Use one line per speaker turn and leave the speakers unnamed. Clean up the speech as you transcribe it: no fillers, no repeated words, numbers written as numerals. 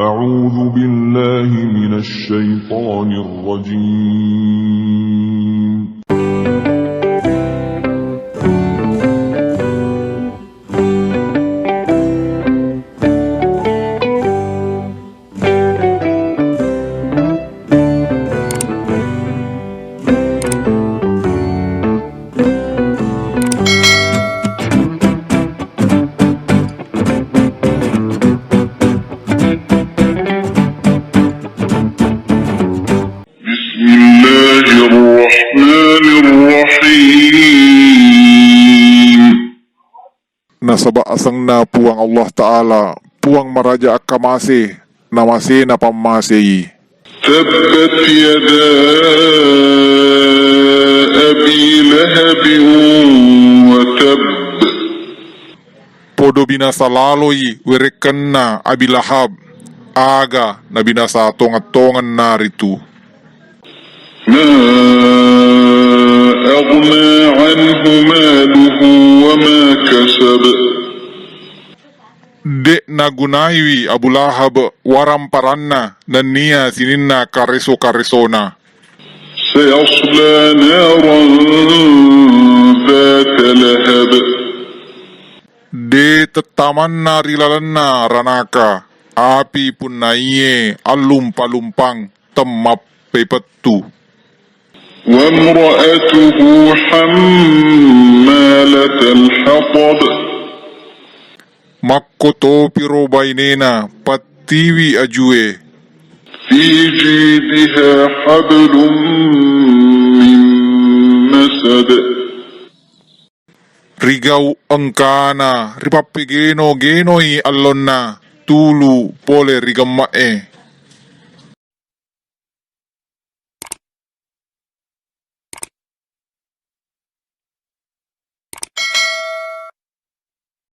أعوذ بالله من الشيطان الرجيم. بسم الله الرحمن الرحيم.
Nasaba asang na puang Allah Ta'ala, puang maraja akamasi, namasi na pamasi.
تبت يدا أبي لهب وتب.
Podo binasa laloy, wirikan na abilahab, aga na binasa tongat-tongan narito.
ما أغنى عنه ماله وما كسب.
De nagunaywi Abu Lahab waramparanna na niya sininna kariso-karisona.
سيصلى نارا ذات لهب.
De tetaman na rilalan na ranaka, api pun na iye alumpa-lumpang temap pepettu.
وامرأته حمالة الحطب.
Makkoto piro bainena patiwi ajue.
في جيدها حبل من مسد.
Rigaw angkana ripapigeno genoi allon na tulu pole rigammae.